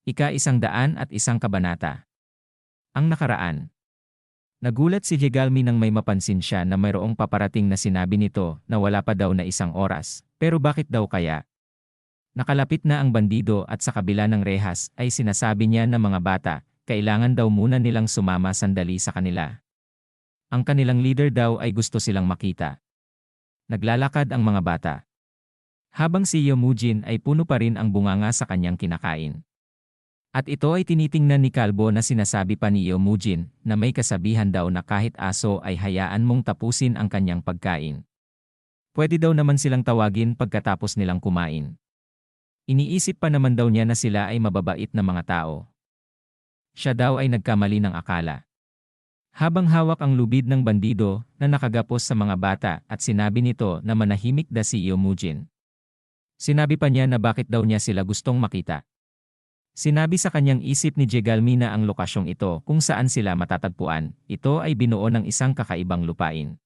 Ika-101 kabanata. Ang nakaraan. Nagulat si Jegalmi nang may mapansin siya na mayroong paparating na sinabi nito na wala pa daw na 1 oras. Pero bakit daw kaya? Nakalapit na ang bandido at sa kabila ng rehas ay sinasabi niya na mga bata, kailangan daw muna nilang sumama sandali sa kanila. Ang kanilang leader daw ay gusto silang makita. Naglalakad ang mga bata. Habang si Yomujin ay puno pa rin ang bunganga sa kanyang kinakain. At ito ay tinitingnan ni Kalbo na sinasabi pa ni Yomujin na may kasabihan daw na kahit aso ay hayaan mong tapusin ang kanyang pagkain. Pwede daw naman silang tawagin pagkatapos nilang kumain. Iniisip pa naman daw niya na sila ay mababait na mga tao. Siya daw ay nagkamali ng akala. Habang hawak ang lubid ng bandido na nakagapos sa mga bata at sinabi nito na manahimik daw si Yomujin. Sinabi pa niya na bakit daw niya sila gustong makita. Sinabi sa kanyang isip ni Jegalmi na ang lokasyong ito kung saan sila matatagpuan, ito ay binuo ng isang kakaibang lupain.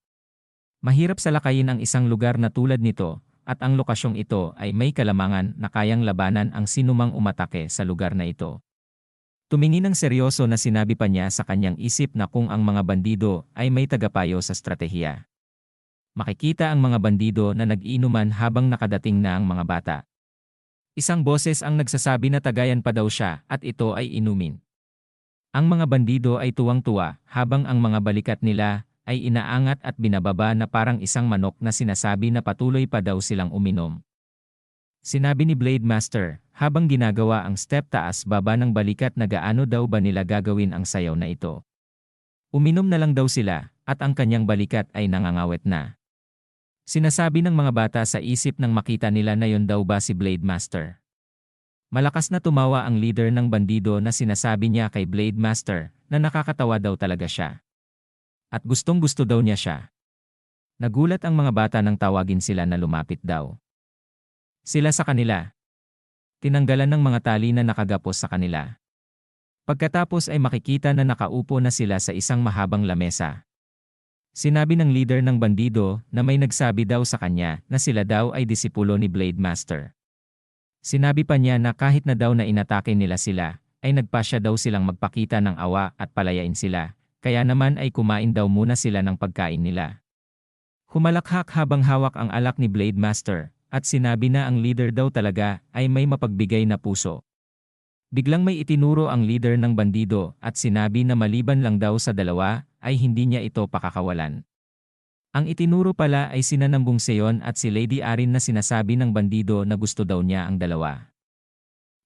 Mahirap salakayin ang isang lugar na tulad nito, at ang lokasyong ito ay may kalamangan na kayang labanan ang sinumang umatake sa lugar na ito. Tumingin ng seryoso na sinabi pa niya sa kanyang isip na kung ang mga bandido ay may tagapayo sa estratehiya. Makikita ang mga bandido na nag-iinuman habang nakadating na ang mga bata. Isang boses ang nagsasabi na tagayan pa daw siya at ito ay inumin. Ang mga bandido ay tuwang-tuwa habang ang mga balikat nila ay inaangat at binababa na parang isang manok na sinasabi na patuloy pa daw silang uminom. Sinabi ni Blade Master habang ginagawa ang step taas-baba ng balikat na gaano daw ba nila gagawin ang sayaw na ito. Uminom na lang daw sila at ang kanyang balikat ay nangangawet na. Sinasabi ng mga bata sa isip nang makita nila na yon daw ba si Blade Master. Malakas na tumawa ang leader ng bandido na sinasabi niya kay Blade Master na nakakatawa daw talaga siya. At gustong-gusto daw niya siya. Nagulat ang mga bata nang tawagin sila na lumapit daw. Sila sa kanila. Tinanggalan ng mga tali na nakagapos sa kanila. Pagkatapos ay makikita na nakaupo na sila sa isang mahabang lamesa. Sinabi ng leader ng bandido na may nagsabi daw sa kanya na sila daw ay disipulo ni Blade Master. Sinabi pa niya na kahit na daw na inatake nila sila, ay nagpasya daw silang magpakita ng awa at palayain sila, kaya naman ay kumain daw muna sila ng pagkain nila. Humalakhak habang hawak ang alak ni Blade Master, at sinabi na ang leader daw talaga ay may mapagbigay na puso. Biglang may itinuro ang leader ng bandido at sinabi na maliban lang daw sa dalawa, ay hindi niya ito pakakawalan. Ang itinuro pala ay sina Nambung Seon at si Lady Arin na sinasabi ng bandido na gusto daw niya ang dalawa.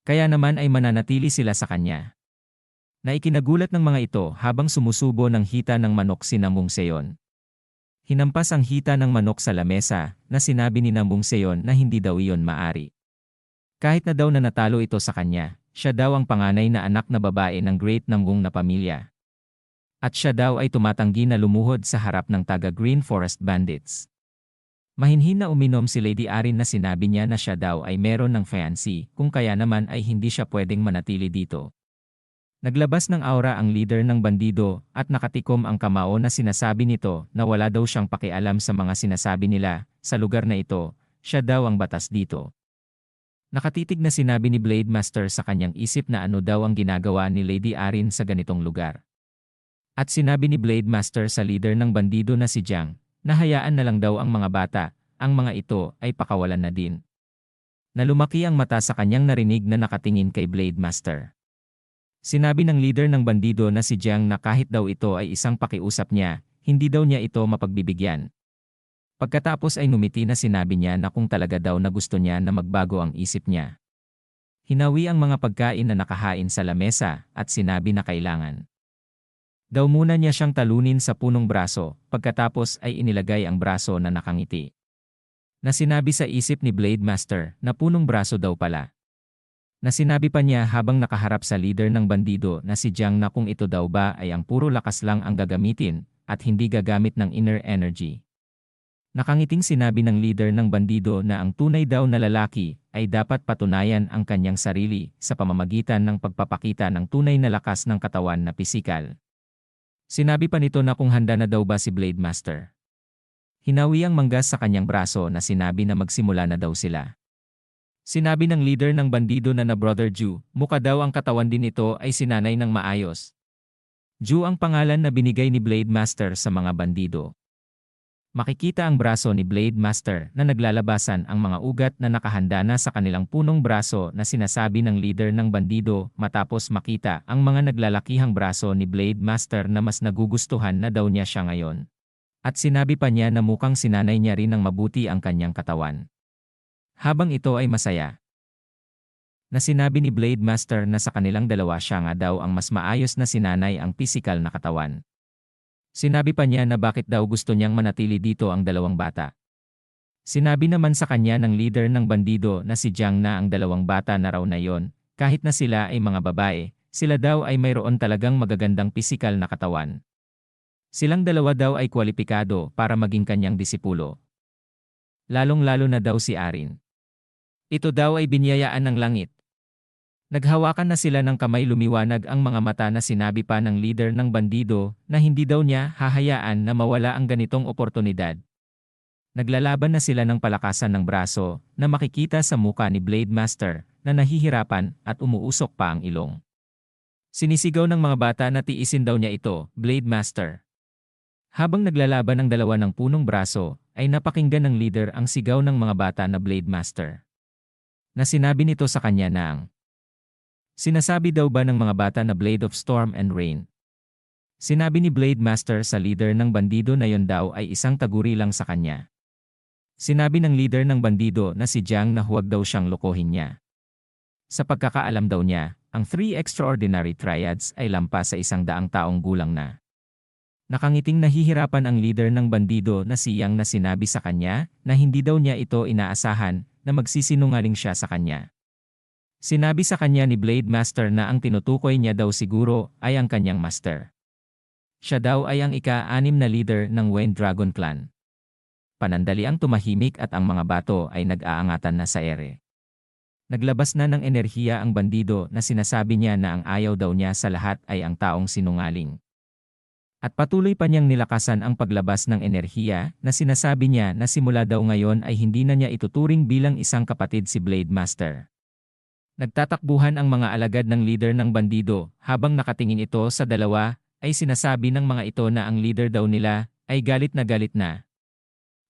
Kaya naman ay mananatili sila sa kanya. Naikinagulat ng mga ito habang sumusubo ng hita ng manok si Nambung Seon. Hinampas ang hita ng manok sa lamesa na sinabi ni Nambung Seon na hindi daw iyon maari. Kahit na daw na natalo ito sa kanya, siya daw ang panganay na anak na babae ng Great Nambung na pamilya. At siya daw ay tumatanggi na lumuhod sa harap ng taga Green Forest Bandits. Mahinhin na uminom si Lady Arin na sinabi niya na siya daw ay meron ng fiancé kung kaya naman ay hindi siya pwedeng manatili dito. Naglabas ng aura ang leader ng bandido at nakatikom ang kamao na sinasabi nito na wala daw siyang pakialam sa mga sinasabi nila sa lugar na ito, siya daw ang batas dito. Nakatitig na sinabi ni Blade Master sa kanyang isip na ano daw ang ginagawa ni Lady Arin sa ganitong lugar. At sinabi ni Blade Master sa leader ng bandido na si Jiang, na hayaan na lang daw ang mga bata, ang mga ito ay pakawalan na din. Nalumaki ang mata sa kanyang narinig na nakatingin kay Blade Master. Sinabi ng leader ng bandido na si Jiang na kahit daw ito ay isang pakiusap niya, hindi daw niya ito mapagbibigyan. Pagkatapos ay numiti na sinabi niya na kung talaga daw na gusto niya na magbago ang isip niya. Hinawi ang mga pagkain na nakahain sa lamesa at sinabi na kailangan daw muna niya siyang talunin sa punong braso, pagkatapos ay inilagay ang braso na nakangiti. Na sinabi sa isip ni Blade Master na punong braso daw pala. Na sinabi pa niya habang nakaharap sa leader ng bandido na si Jiang na kung ito daw ba ay ang puro lakas lang ang gagamitin at hindi gagamit ng inner energy. Nakangiting sinabi ng leader ng bandido na ang tunay daw na lalaki ay dapat patunayan ang kanyang sarili sa pamamagitan ng pagpapakita ng tunay na lakas ng katawan na pisikal. Sinabi pa nito na kung handa na daw ba si Blade Master. Hinawi ang manggas sa kanyang braso na sinabi na magsimula na daw sila. Sinabi ng leader ng bandido na Brother Ju, mukha daw ang katawan din ito ay sinanay ng maayos. Ju ang pangalan na binigay ni Blade Master sa mga bandido. Makikita ang braso ni Blade Master na naglalabasan ang mga ugat na nakahanda na sa kanilang punong braso na sinasabi ng leader ng bandido matapos makita ang mga naglalakihang braso ni Blade Master na mas nagugustuhan na daw niya siya ngayon. At sinabi pa niya na mukhang sinanay niya rin ng mabuti ang kanyang katawan. Habang ito ay masaya, na sinabi ni Blade Master na sa kanilang dalawa siya nga daw ang mas maayos na sinanay ang pisikal na katawan. Sinabi pa niya na bakit daw gusto niyang manatili dito ang dalawang bata. Sinabi naman sa kanya ng leader ng bandido na si Jiang na ang dalawang bata na raw na yon, kahit na sila ay mga babae, sila daw ay mayroon talagang magagandang pisikal na katawan. Silang dalawa daw ay kwalipikado para maging kanyang disipulo. Lalong-lalo na daw si Arin. Ito daw ay binyayaan ng langit. Naghawakan na sila ng kamay, lumiwanag ang mga mata na sinabi pa ng leader ng bandido na hindi daw niya hahayaan na mawala ang ganitong oportunidad. Naglalaban na sila ng palakasan ng braso na makikita sa muka ni Blade Master na nahihirapan at umuusok pa ang ilong. Sinisigaw ng mga bata na tiisin daw niya ito, Blade Master. Habang naglalaban ang dalawa ng punong braso, ay napakinggan ng leader ang sigaw ng mga bata na Blade Master. Na sinabi nito sa kanya na ang sinasabi daw ba ng mga bata na Blade of Storm and Rain? Sinabi ni Blade Master sa leader ng bandido na yon daw ay isang taguri lang sa kanya. Sinabi ng leader ng bandido na si Jiang na huwag daw siyang lokohin niya. Sa pagkakaalam daw niya, ang 3 extraordinary triads ay lampas sa 100 taong gulang na. Nakangiting nahihirapan ang leader ng bandido na si Yang na sinabi sa kanya na hindi daw niya ito inaasahan na magsisinungaling siya sa kanya. Sinabi sa kanya ni Blade Master na ang tinutukoy niya daw siguro ay ang kanyang master. Siya daw ay ang ika-6 na leader ng Wayne Dragon Clan. Panandali ang tumahimik at ang mga bato ay nag-aangatan na sa ere. Naglabas na ng enerhiya ang bandido na sinasabi niya na ang ayaw daw niya sa lahat ay ang taong sinungaling. At patuloy pa niyang nilakasan ang paglabas ng enerhiya na sinasabi niya na simula daw ngayon ay hindi na niya ituturing bilang isang kapatid si Blade Master. Nagtatakbuhan ang mga alagad ng leader ng bandido habang nakatingin ito sa dalawa ay sinasabi ng mga ito na ang leader daw nila ay galit na.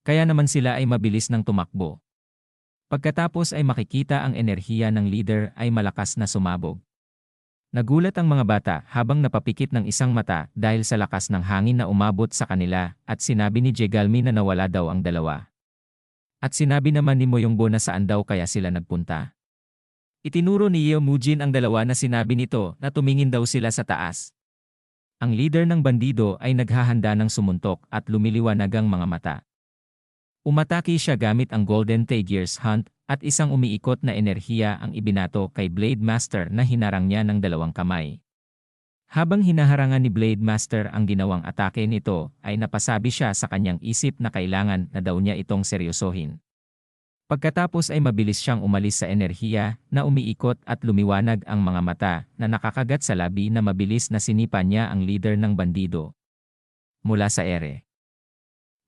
Kaya naman sila ay mabilis nang tumakbo. Pagkatapos ay makikita ang enerhiya ng leader ay malakas na sumabog. Nagulat ang mga bata habang napapikit ng isang mata dahil sa lakas ng hangin na umabot sa kanila at sinabi ni Jegalmi na nawala daw ang dalawa. At sinabi naman ni Moyongbo na saan daw kaya sila nagpunta. Itinuro ni Yeo Mujin ang dalawa na sinabi nito na tumingin daw sila sa taas. Ang leader ng bandido ay naghahanda ng sumuntok at lumiliwanag ang mga mata. Umatake siya gamit ang Golden Tigers Hunt at isang umiikot na enerhiya ang ibinato kay Blade Master na hinarang niya ng 2 kamay. Habang hinaharangan ni Blade Master ang ginawang atake nito ay napasabi siya sa kanyang isip na kailangan na daw niya itong seryosohin. Pagkatapos ay mabilis siyang umalis sa enerhiya na umiikot at lumiwanag ang mga mata na nakakagat sa labi na mabilis na sinipa niya ang leader ng bandido. Mula sa ere.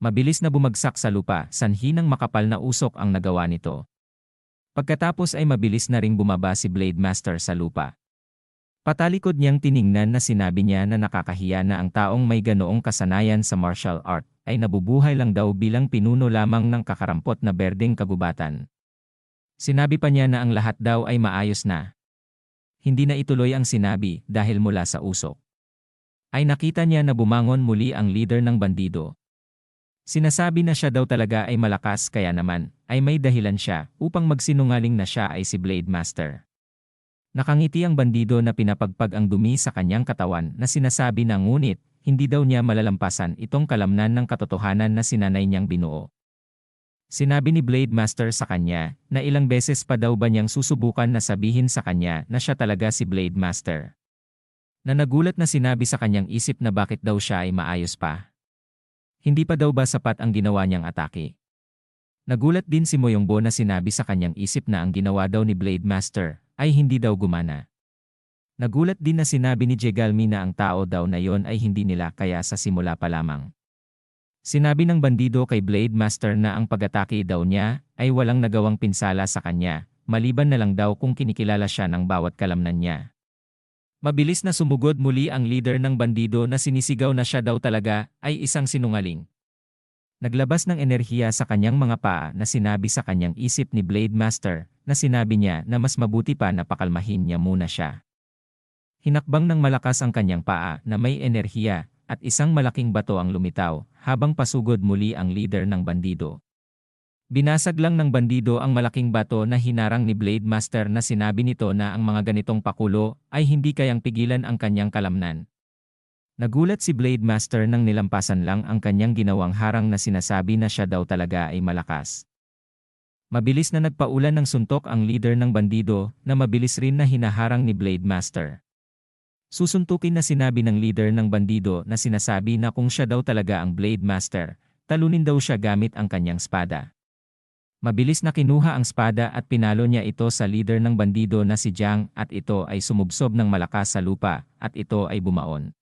Mabilis na bumagsak sa lupa, sanhi ng makapal na usok ang nagawa nito. Pagkatapos ay mabilis na ring bumaba si Blade Master sa lupa. Patalikod niyang tiningnan na sinabi niya na nakakahiya na ang taong may ganoong kasanayan sa martial art ay nabubuhay lang daw bilang pinuno lamang ng kakarampot na berdeng kagubatan. Sinabi pa niya na ang lahat daw ay maayos na. Hindi na ituloy ang sinabi dahil mula sa usok ay nakita niya na bumangon muli ang leader ng bandido. Sinasabi na siya daw talaga ay malakas kaya naman ay may dahilan siya upang magsinungaling na siya ay si Blade Master. Nakangiti ang bandido na pinapagpag ang dumi sa kanyang katawan na sinasabi na ngunit hindi daw niya malalampasan itong kalamnan ng katotohanan na sinanay niyang binuo. Sinabi ni Blade Master sa kanya na ilang beses pa daw ba niyang susubukan na sabihin sa kanya na siya talaga si Blade Master. Na nagulat na sinabi sa kanyang isip na bakit daw siya ay maayos pa. Hindi pa daw ba sapat ang ginawa niyang atake? Nagulat din si Moyongbo na sinabi sa kanyang isip na ang ginawa daw ni Blade Master ay hindi daw gumana. Nagulat din na sinabi ni Jegalmi na ang tao daw na yon ay hindi nila kaya sa simula pa lamang. Sinabi ng bandido kay Blade Master na ang pag-atake daw niya ay walang nagawang pinsala sa kanya, maliban na lang daw kung kinikilala siya ng bawat kalamnan niya. Mabilis na sumugod muli ang leader ng bandido na sinisigaw na siya daw talaga ay isang sinungaling. Naglabas ng enerhiya sa kanyang mga paa na sinabi sa kanyang isip ni Blade Master na sinabi niya na mas mabuti pa na pakalmahin niya muna siya. Hinakbang ng malakas ang kanyang paa na may enerhiya at isang malaking bato ang lumitaw habang pasugod muli ang leader ng bandido. Binasag lang ng bandido ang malaking bato na hinarang ni Blade Master na sinabi nito na ang mga ganitong pakulo ay hindi kayang pigilan ang kanyang kalamnan. Nagulat si Blade Master nang nilampasan lang ang kanyang ginawang harang na sinasabi na siya daw talaga ay malakas. Mabilis na nagpaulan ng suntok ang leader ng bandido na mabilis rin na hinaharang ni Blade Master. Susuntukin na sinabi ng leader ng bandido na sinasabi na kung siya daw talaga ang Blade Master, talunin daw siya gamit ang kanyang espada. Mabilis na kinuha ang espada at pinalo niya ito sa leader ng bandido na si Jiang at ito ay sumubsob ng malakas sa lupa at ito ay bumaon.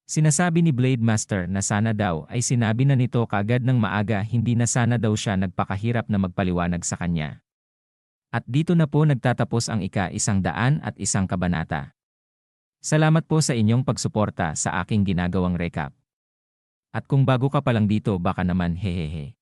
Sinasabi ni Blade Master na sana daw ay sinabi na nito kagad ng maaga hindi na sana daw siya nagpakahirap na magpaliwanag sa kanya. At dito na po nagtatapos ang ika-101 kabanata. Salamat po sa inyong pagsuporta sa aking ginagawang recap. At kung bago ka pa lang dito baka naman hehehe.